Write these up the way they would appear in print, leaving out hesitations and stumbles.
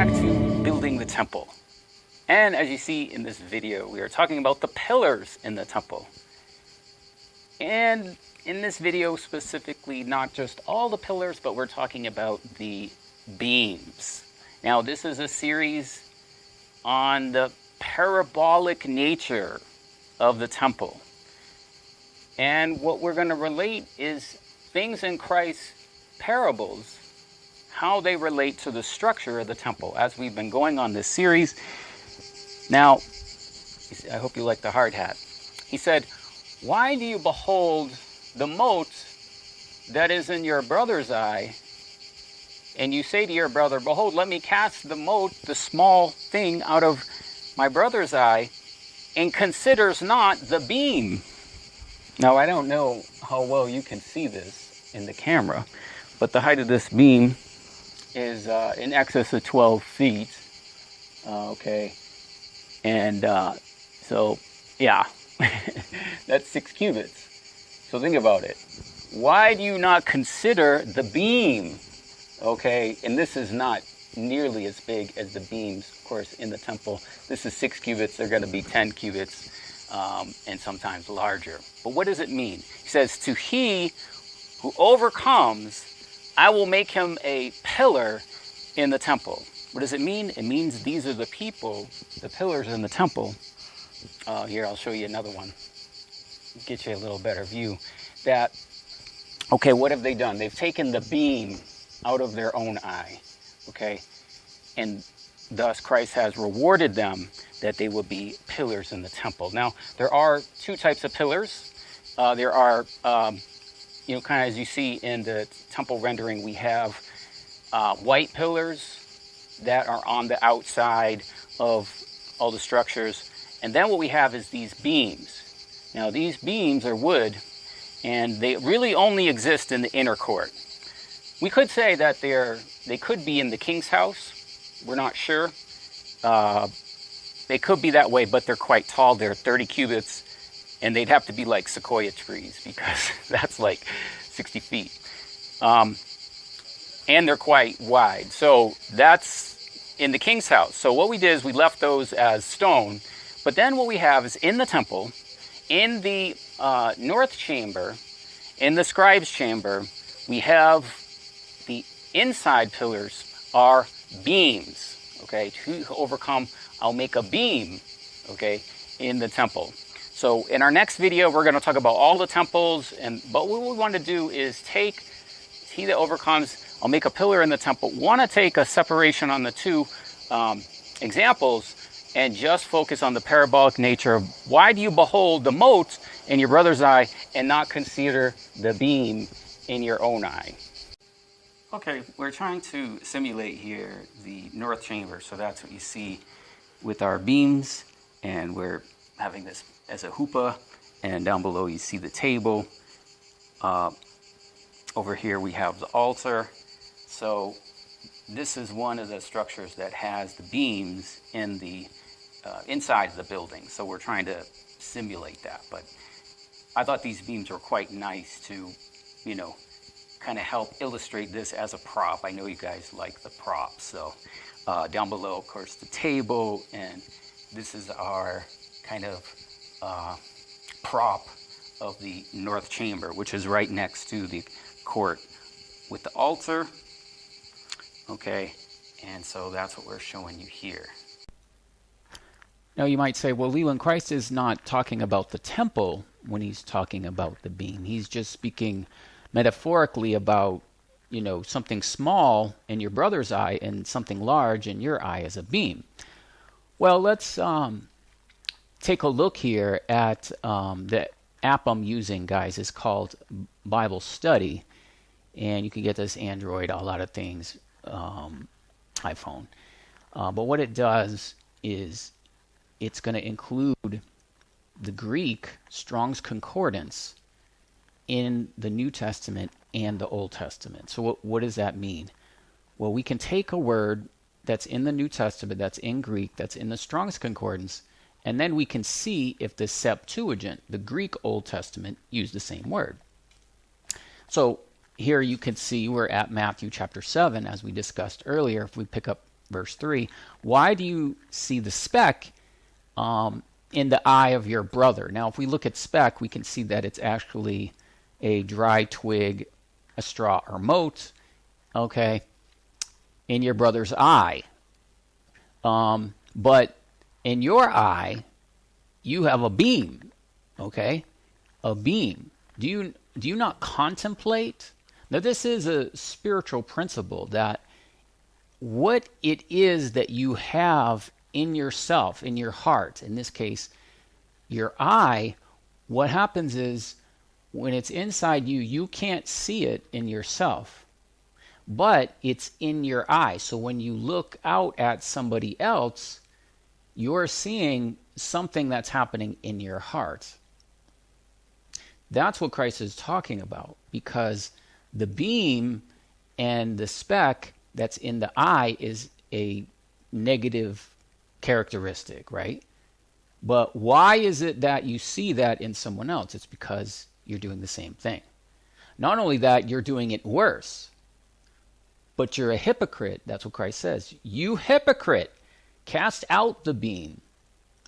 back to building the temple. And as you see in this video, we are talking about the pillars in the temple. And in this video specifically, not just all the pillars, but we're talking about the beams. Now, this is a series on the parabolic nature of the temple. And what we're going to relate is things in Christ's parables, how they relate to the structure of the temple as we've been going on this series. Now, I hope you like the hard hat. He said, "Why do you behold the mote that is in your brother's eye, and you say to your brother, behold, let me cast the mote, the small thing, out of my brother's eye, and considers not the beam?" Now, I don't know how well you can see this in the camera, but the height of this beam is in excess of 12 feet. Okay. And so, yeah, that's 6 cubits. So think about it. Why do you not consider the beam? Okay, and this is not nearly as big as the beams, of course, in the temple. This is 6 cubits. They're going to be 10 cubits and sometimes larger. But what does it mean? He says, "To he who overcomes, I will make him a pillar in the temple." What does it mean? It means these are the people, the pillars in the temple. Here, I'll show you another one. Get you a little better view. That, okay, what have they done? They've taken the beam out of their own eye, okay? And thus Christ has rewarded them that they will be pillars in the temple. Now, there are 2 types of pillars. There are, you know, kind of as you see in the temple rendering, we have white pillars that are on the outside of all the structures. And then what we have is these beams. Now, these beams are wood, and they really only exist in the inner court. We could say that they could be in the king's house. We're not sure. They could be that way, but they're quite tall. They're 30 cubits, and they'd have to be like sequoia trees because that's like 60 feet. And they're quite wide. So that's in the king's house. So what we did is we left those as stone. But then what we have is in the temple, in the north chamber, in the scribe's chamber, we have the inside pillars are beams. Okay, to overcome, I'll make a beam, okay, in the temple. So in our next video, we're going to talk about all the temples, but what we want to do is take he that overcomes, I'll make a pillar in the temple. Want to take a separation on the 2 examples and just focus on the parabolic nature of why do you behold the mote in your brother's eye and not consider the beam in your own eye? Okay, we're trying to simulate here the north chamber, so that's what you see with our beams, and we're having this as a hoopah, and down below you see the table. Over here we have the altar. So this is one of the structures that has the beams in the inside of the building. So we're trying to simulate that. But I thought these beams were quite nice to, you know, kind of help illustrate this as a prop. I know you guys like the props. So down below, of course, the table, and this is our kind of prop of the north chamber, which is right next to the court with the altar. Okay, and so that's what we're showing you here. Now you might say, well, Leeland, Christ is not talking about the temple when he's talking about the beam. He's just speaking metaphorically about, you know, something small in your brother's eye and something large in your eye as a beam. Well, let's take a look here at the app I'm using, guys. It's called Bible Study, and you can get this Android, a lot of things, iPhone. But what it does is it's going to include the Greek Strong's Concordance in the New Testament and the Old Testament. So what does that mean? Well, we can take a word that's in the New Testament, that's in Greek, that's in the Strong's Concordance, and then we can see if the Septuagint, the Greek Old Testament, used the same word. So here you can see we're at Matthew chapter 7, as we discussed earlier. If we pick up verse 3, why do you see the speck in the eye of your brother? Now, if we look at speck, we can see that it's actually a dry twig, a straw, or mote, okay, in your brother's eye. But in your eye, you have a beam, okay, a beam. Do you not contemplate? Now, this is a spiritual principle that what it is that you have in yourself, in your heart, in this case, your eye, what happens is when it's inside you, you can't see it in yourself, but it's in your eye. So when you look out at somebody else, you're seeing something that's happening in your heart. That's what Christ is talking about, because the beam and the speck that's in the eye is a negative characteristic, right? But why is it that you see that in someone else? It's because you're doing the same thing. Not only that, you're doing it worse, but you're a hypocrite. That's what Christ says. You hypocrite, cast out the beam.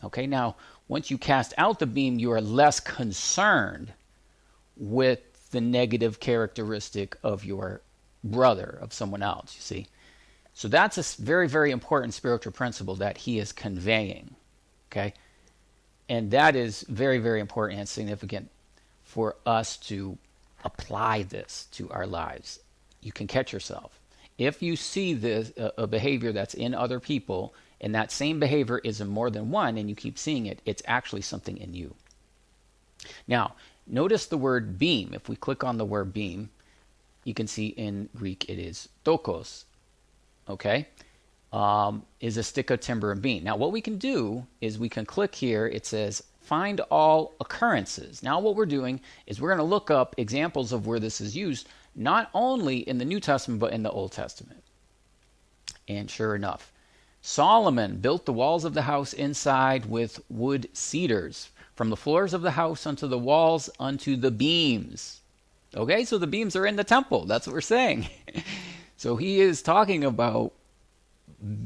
Okay, now, once you cast out the beam, you are less concerned with the negative characteristic of your brother, of someone else, you see. So that's a very, very important spiritual principle that he is conveying, okay? And that is very, very important and significant for us to apply this to our lives. You can catch yourself. If you see this, a behavior that's in other people, and that same behavior is in more than one, and you keep seeing it, it's actually something in you. Now, notice the word beam. If we click on the word beam, you can see in Greek it is tokos, okay? Is a stick of timber and beam. Now, what we can do is we can click here. It says, find all occurrences. Now, what we're doing is we're going to look up examples of where this is used, not only in the New Testament, but in the Old Testament. And sure enough, Solomon built the walls of the house inside with wood cedars, from the floors of the house unto the walls unto the beams. Okay, so the beams are in the temple. That's what we're saying. So he is talking about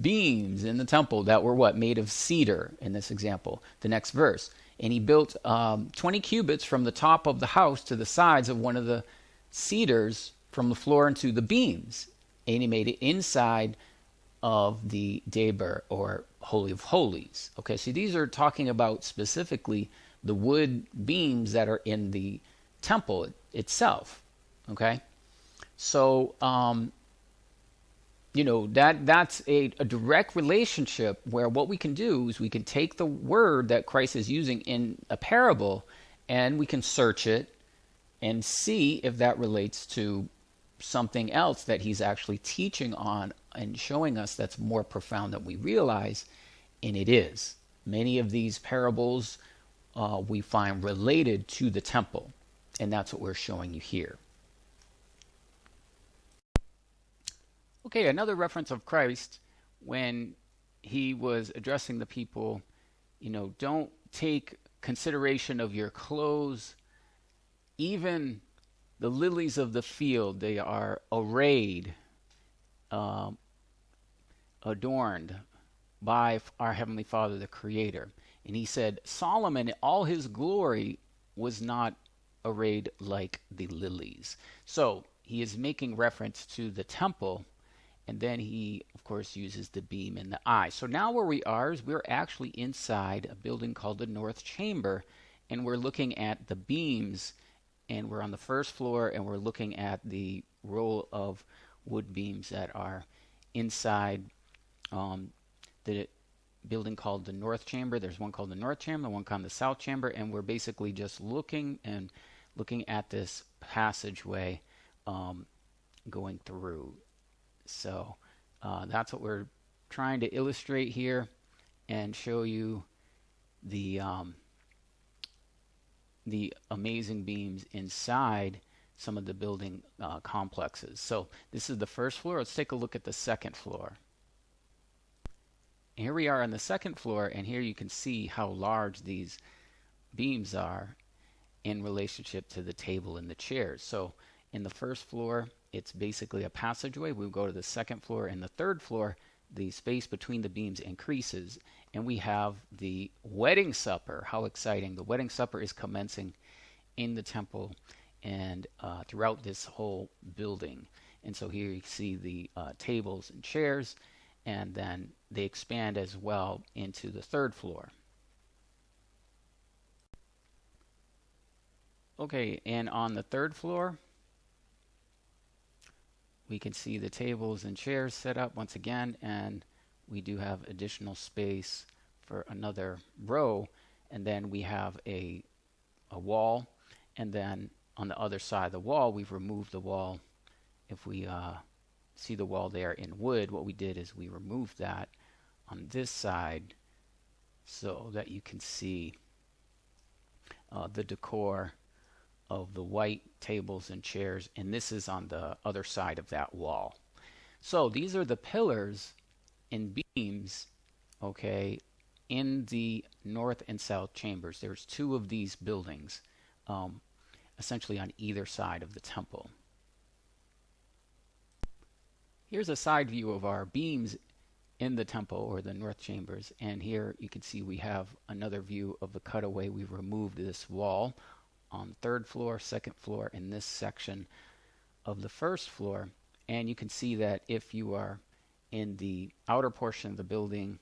beams in the temple that were what? Made of cedar in this example. The next verse. And he built 20 cubits from the top of the house to the sides of one of the cedars from the floor into the beams. And he made it inside of the Deber, or Holy of Holies. Okay, so these are talking about specifically the wood beams that are in the temple itself. Okay, so that's a direct relationship where what we can do is we can take the word that Christ is using in a parable and we can search it and see if that relates to something else that he's actually teaching on and showing us that's more profound than we realize, and it is. Many of these parables we find related to the temple, and that's what we're showing you here. Okay, another reference of Christ when he was addressing the people, don't take consideration of your clothes, even the lilies of the field, they are arrayed, adorned by our Heavenly Father, the Creator. And he said, Solomon, all his glory was not arrayed like the lilies. So he is making reference to the temple, and then he, of course, uses the beam in the eye. So now where we are is we're actually inside a building called the North Chamber, and we're looking at the beams, and we're on the first floor, and we're looking at the row of wood beams that are inside the building called the North Chamber. There's one called the North Chamber, one called the South Chamber, and we're basically just looking at this passageway going through. So that's what we're trying to illustrate here and show you the amazing beams inside some of the building complexes. So this is the first floor. Let's take a look at the second floor. And here we are on the second floor, and here you can see how large these beams are in relationship to the table and the chairs. So in the first floor, it's basically a passageway. We'll go to the second floor and the third floor. the space between the beams increases, and we have the wedding supper. How exciting! The wedding supper is commencing in the temple and throughout this whole building. And so here you see the tables and chairs, and then they expand as well into the third floor. Okay, and on the third floor, we can see the tables and chairs set up once again, and we do have additional space for another row, and then we have a wall, and then on the other side of the wall, we've removed the wall. If we see the wall there in wood, what we did is we removed that on this side so that you can see the decor of the white tables and chairs, and this is on the other side of that wall. So these are the pillars and beams, okay, in the north and south chambers. There's two of these buildings, essentially on either side of the temple. Here's a side view of our beams in the temple, or the north chambers, and here you can see we have another view of the cutaway. We removed this wall on third floor, second floor, in this section of the first floor, and you can see that if you are in the outer portion of the building,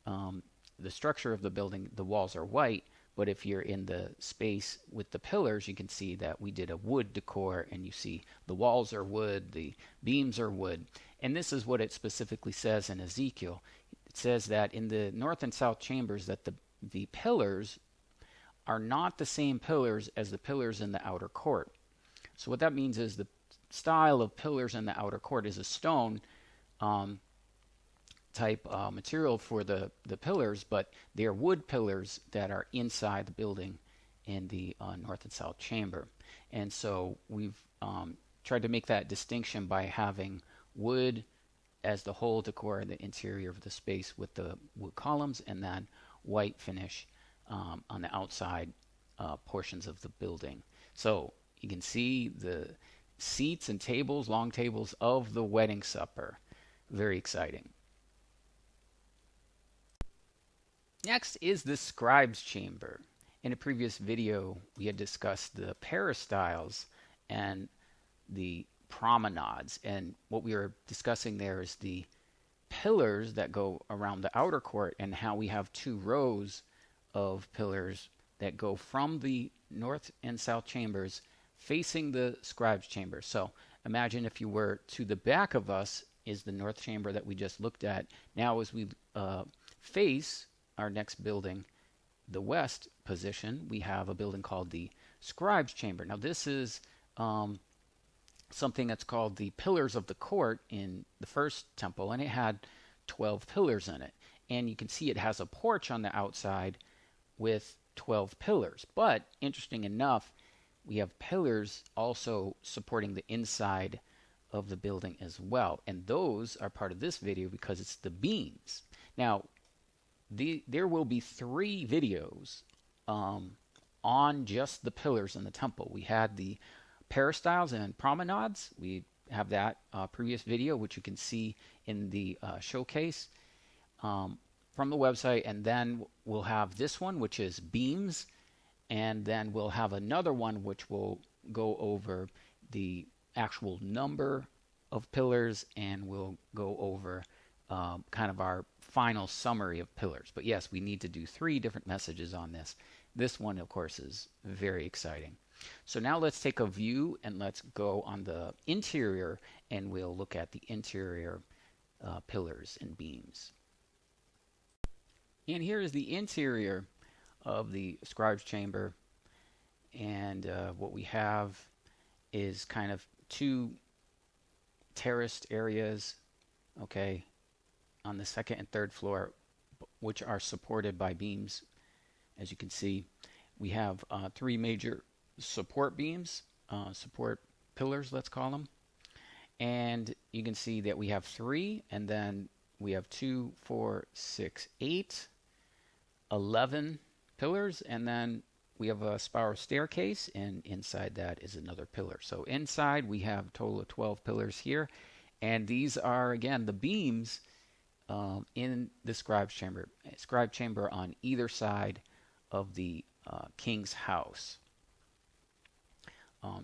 the structure of the building, the walls are white, but if you're in the space with the pillars, you can see that we did a wood decor, and you see the walls are wood, the beams are wood, and this is what it specifically says in Ezekiel. It says that in the north and south chambers that the pillars are not the same pillars as the pillars in the outer court. So what that means is the style of pillars in the outer court is a stone type material for the pillars, but they're wood pillars that are inside the building in the north and south chamber. And so we've tried to make that distinction by having wood as the whole decor in the interior of the space with the wood columns, and then white finish on the outside portions of the building. So you can see the seats and tables, long tables of the wedding supper. Very exciting. Next is the scribe's chamber. In a previous video, we had discussed the peristyles and the promenades, and what we were discussing there is the pillars that go around the outer court, and how we have two rows of pillars that go from the north and south chambers facing the scribe's chamber. So imagine if you were to the back of us is the north chamber that we just looked at. Now as we face our next building, the west position, we have a building called the scribe's chamber. Now this is something that's called the pillars of the court in the first temple, and it had 12 pillars in it. And you can see it has a porch on the outside with 12 pillars. But interesting enough, we have pillars also supporting the inside of the building as well. And those are part of this video because it's the beams. Now, there will be 3 videos on just the pillars in the temple. We had the peristyles and promenades. We have that previous video, which you can see in the showcase from the website, and then we'll have this one, which is beams, and then we'll have another one which will go over the actual number of pillars, and we'll go over kind of our final summary of pillars. But yes, we need to do 3 different messages on this. This one, of course, is very exciting. So now let's take a view and let's go on the interior, and we'll look at the interior pillars and beams. And here is the interior of the scribe's chamber, and what we have is kind of 2 terraced areas, okay, on the second and third floor, which are supported by beams. As you can see, we have 3 major support beams, support pillars, let's call them, and you can see that we have 3, and then we have 2, 4, 6, 8, 11 pillars, and then we have a spiral staircase, and inside that is another pillar. So inside we have a total of 12 pillars here, and these are again the beams in the scribe chamber on either side of the king's house.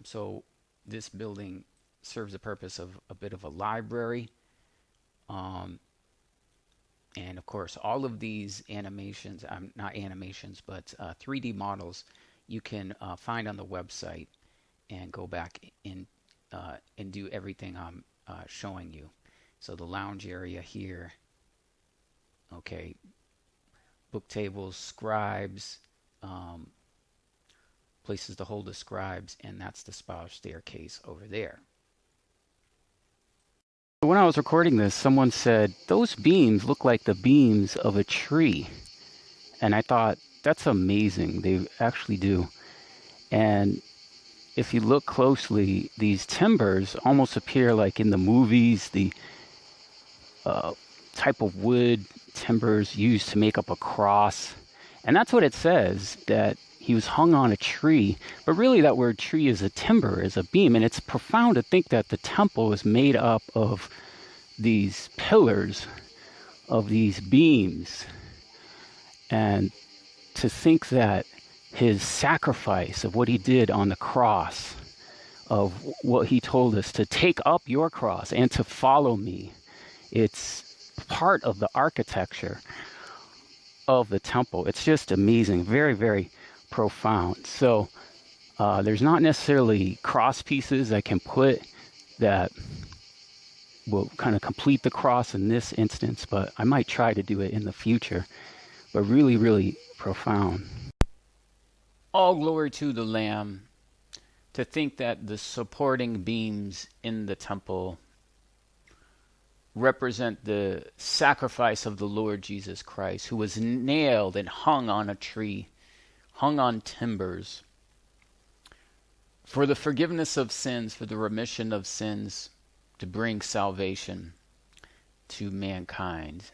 So this building serves the purpose of a bit of a library. And of course, all of these animations, not animations, but 3D models, you can find on the website and go back in and do everything I'm showing you. So the lounge area here, okay, book tables, scribes, places to hold the scribes, and that's the spiral staircase over there. When I was recording this, someone said, those beams look like the beams of a tree. And I thought, that's amazing. They actually do. And if you look closely, these timbers almost appear like in the movies, the type of wood timbers used to make up a cross. And that's what it says, that he was hung on a tree. But really that word tree is a timber, is a beam. And it's profound to think that the temple is made up of these pillars, of these beams. And to think that his sacrifice of what he did on the cross, of what he told us to take up your cross and to follow me, it's part of the architecture of the temple. It's just amazing, very, very profound. So there's not necessarily cross pieces I can put that will kind of complete the cross in this instance, but I might try to do it in the future. But really, really profound. All glory to the Lamb. To think that the supporting beams in the temple represent the sacrifice of the Lord Jesus Christ, who was nailed and hung on a tree, hung on timbers, for the forgiveness of sins, for the remission of sins, to bring salvation to mankind.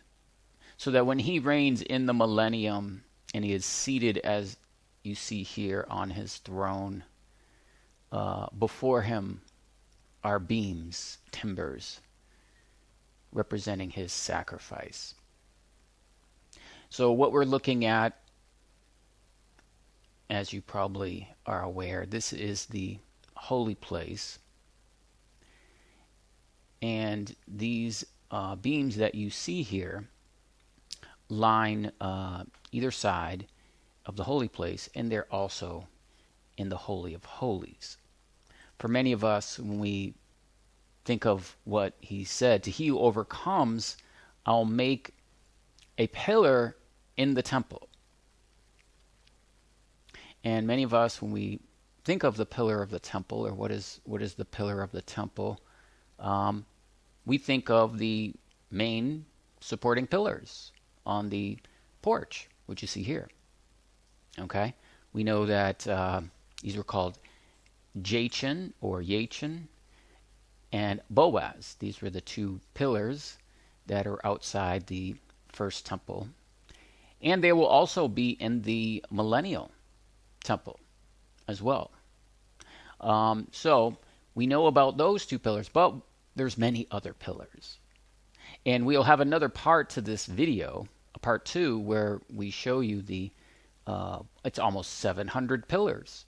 So that when he reigns in the millennium, and he is seated, as you see here, on his throne, before him are beams, timbers, representing his sacrifice. So what we're looking at, as you probably are aware, this is the holy place. And these beams that you see here line either side of the holy place, and they're also in the Holy of Holies. For many of us, when we think of what he said, to he who overcomes, I'll make a pillar in the temple. And many of us, when we think of the pillar of the temple, or what is the pillar of the temple, we think of the main supporting pillars on the porch, which you see here. Okay? We know that these were called Jachin or Yachin and Boaz. These were the two pillars that are outside the first temple. And they will also be in the millennial temple as well. So we know about those two pillars, but there's many other pillars. And we'll have another part to this video, a part 2, where we show you the it's almost 700 pillars.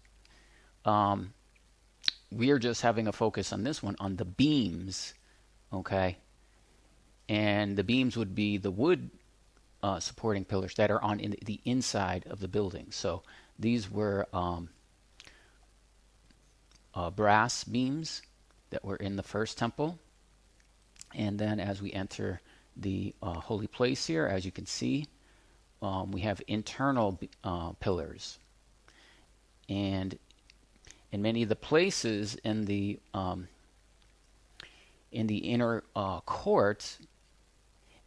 We are just having a focus on this one, on the beams, okay? And the beams would be the wood supporting pillars that are on the inside of the building. So these were brass beams that were in the first temple. And then as we enter the holy place here, as you can see, we have internal pillars. And in many of the places in the inner court,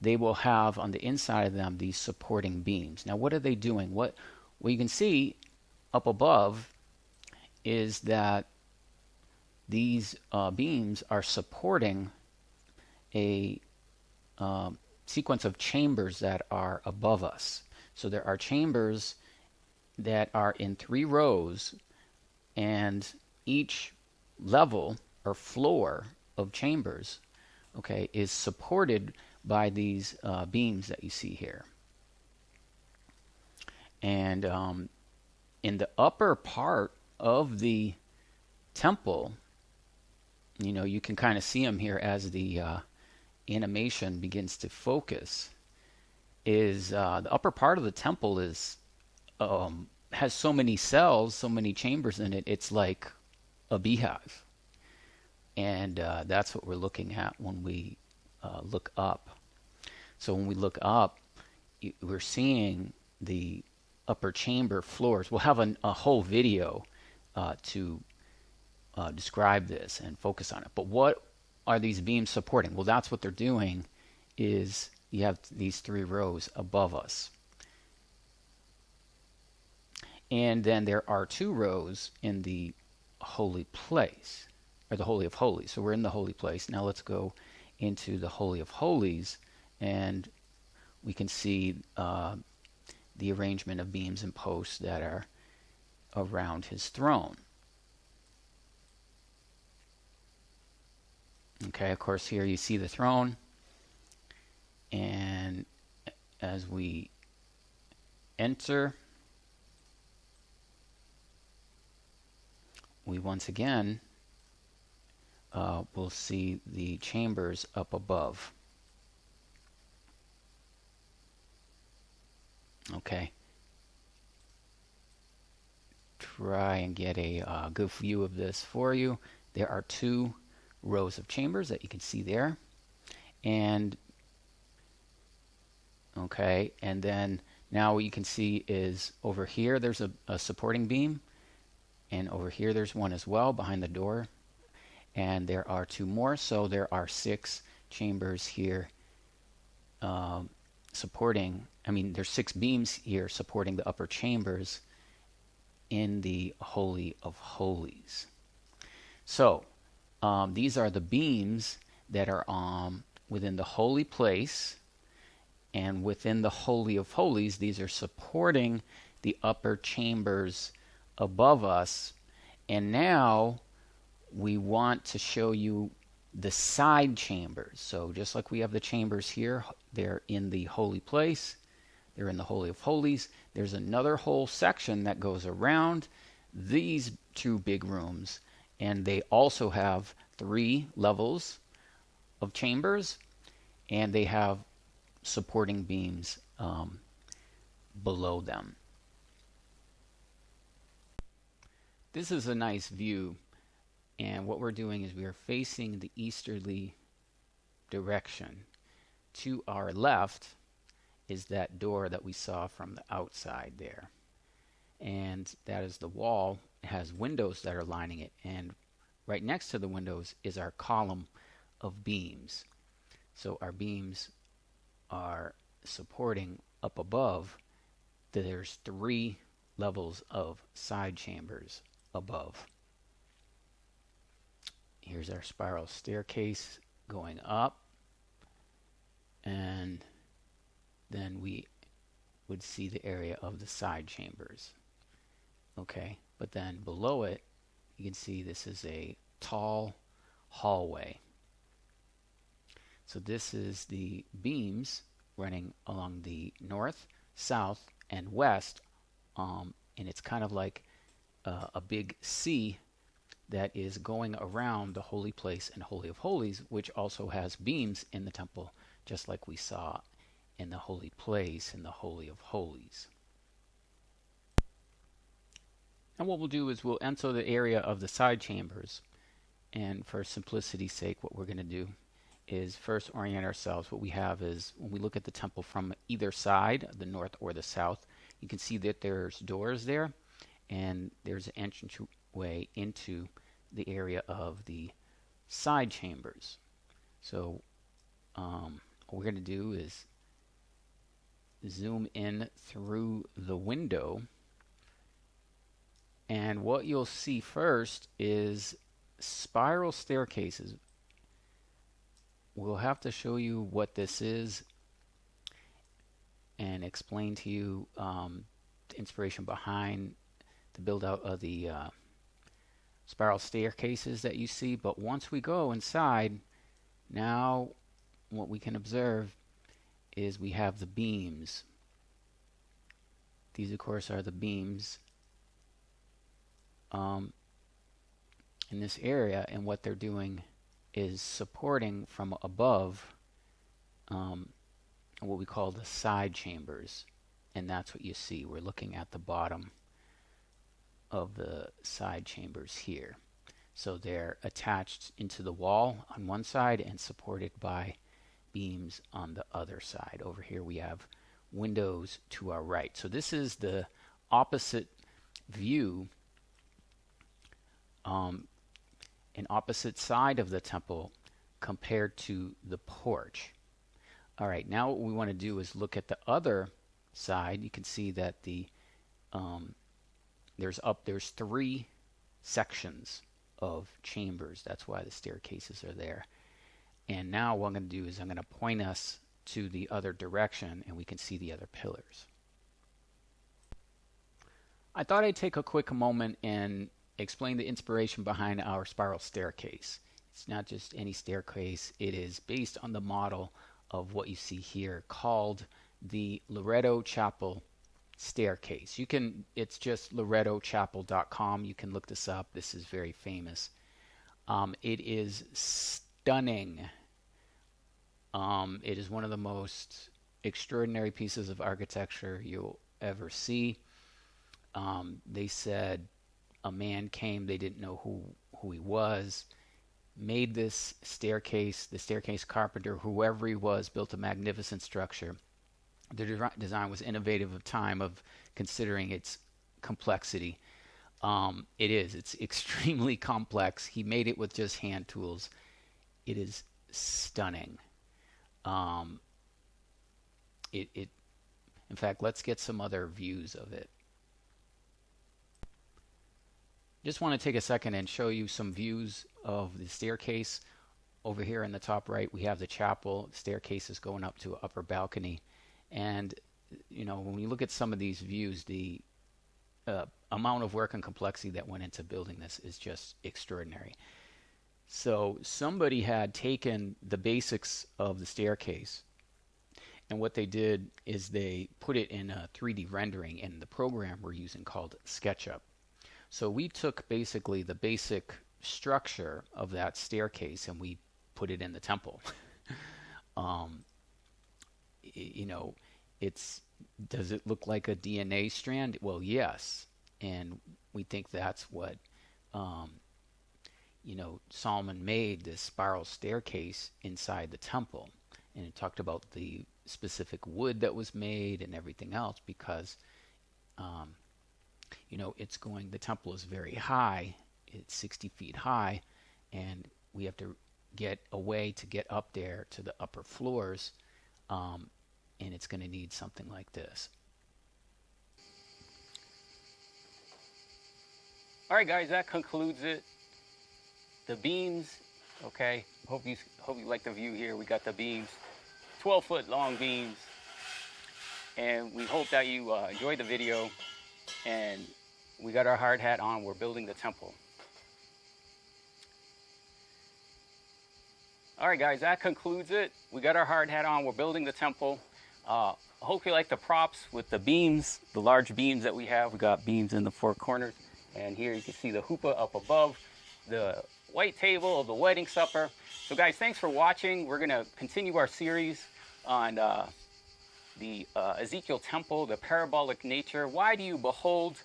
they will have on the inside of them these supporting beams. Now, what are they doing? What you can see up above is that these beams are supporting a sequence of chambers that are above us. So there are chambers that are in 3 rows, and each level or floor of chambers, okay, is supported by these beams that you see here. And in the upper part of the temple, you know, you can kind of see them here as the animation begins to focus, is the upper part of the temple is has so many cells, so many chambers in it, it's like a beehive. And that's what we're looking at when we look up. So when we look up, we're seeing the upper chamber floors. We'll have a whole video to describe this and focus on it. But what are these beams supporting? Well, that's what they're doing, is you have these 3 rows above us. And then there are 2 rows in the holy place, or the Holy of Holies. So we're in the holy place. Now let's go into the Holy of Holies, and we can see the arrangement of beams and posts that are around his throne. Okay, of course, here you see the throne, and as we enter, we once again will see the chambers up above. Okay. Try and get a good view of this for you. There are 2 rows of chambers that you can see there. And okay, and then now what you can see is over here there's a supporting beam, and over here there's one as well behind the door, and there are 2 more, so there are 6 chambers here supporting, there's 6 beams here supporting the upper chambers in the Holy of Holies. So these are the beams that are within the holy place, and within the Holy of Holies, these are supporting the upper chambers above us. And now we want to show you the side chambers. So just like we have the chambers here, they're in the holy place, they're in the Holy of Holies. There's another whole section that goes around these 2 big rooms, and they also have 3 levels of chambers, and they have supporting beams below them. This is a nice view, and what we're doing is we are facing the easterly direction. To our left is that door that we saw from the outside there, and that is the wall. It has windows that are lining it, and right next to the windows is our column of beams. So our beams are supporting up above. There's 3 levels of side chambers above. Here's our spiral staircase going up, and then we would see the area of the side chambers. Okay, but then below it, you can see this is a tall hallway. So this is the beams running along the north, south, and west, and it's kind of like a big C that is going around the holy place and Holy of Holies, which also has beams in the temple, just like we saw in the holy place in the Holy of Holies. And what we'll do is we'll enter the area of the side chambers, and for simplicity's sake, what we're going to do is first orient ourselves. What we have is, when we look at the temple from either side, the north or the south, you can see that there's doors there, and there's an entranceway into the area of the side chambers. So what we're going to do is zoom in through the window, and what you'll see first is spiral staircases. We'll have to show you what this is and explain to you the inspiration behind the build out of the spiral staircases that you see. But once we go inside, now what we can observe is we have the beams. These, of course, are the beams in this area, and what they're doing is supporting from above what we call the side chambers, and that's what you see. We're looking at the bottom of the side chambers here. So they're attached into the wall on one side and supported by beams on the other side. Over here we have windows to our right. So this is the opposite view, an opposite side of the temple compared to the porch. All right, now what we want to do is look at the other side. You can see that the there's 3 sections of chambers. That's why the staircases are there. And now what I'm going to do is I'm going to point us to the other direction, and we can see the other pillars. I thought I'd take a quick moment and explain the inspiration behind our spiral staircase. It's not just any staircase. It is based on the model of what you see here, called the Loretto Chapel staircase. It's just lorettochapel.com. You can look this up. This is very famous. It is stunning. It is one of the most extraordinary pieces of architecture you'll ever see. They said a man came, they didn't know who he was, made this staircase. The staircase carpenter, whoever he was, built a magnificent structure. The design was innovative of time, of considering its complexity. It's extremely complex. He made it with just hand tools. It is stunning. In fact, let's get some other views of it. Just want to take a second and show you some views of the staircase. Over here in the top right, we have the chapel. The staircase is going up to an upper balcony. And, when you look at some of these views, the amount of work and complexity that went into building this is just extraordinary. So somebody had taken the basics of the staircase, and what they did is they put it in a 3D rendering in the program we're using called SketchUp. So we took basically the basic structure of that staircase and we put it in the temple. Does it look like a DNA strand? Well, yes. And we think that's what Solomon made, this spiral staircase inside the temple. And it talked about the specific wood that was made and everything else, because the temple is very high. It's 60 feet high, and we have to get a way to get up there to the upper floors, and it's going to need something like this. All right, guys, that concludes it. The beams, okay. Hope you like the view here. We got the beams, 12-foot long beams, and we hope that you enjoyed the video. And we got our hard hat on. We're building the temple. All right, guys, that concludes it. We got our hard hat on. We're building the temple. I hope you like the props with the beams, the large beams that we have. We got beams in the 4 corners. And here you can see the hoopah up above, the white table of the wedding supper. So, guys, thanks for watching. We're going to continue our series on the Ezekiel temple, the parabolic nature. Why do you behold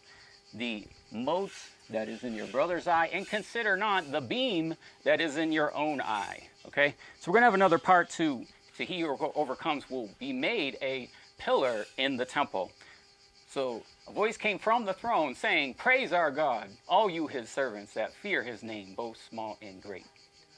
the mote that is in your brother's eye, and consider not the beam that is in your own eye? Okay, so we're going to have another part 2. So he who overcomes will be made a pillar in the temple. So a voice came from the throne saying, "Praise our God, all you his servants that fear his name, both small and great."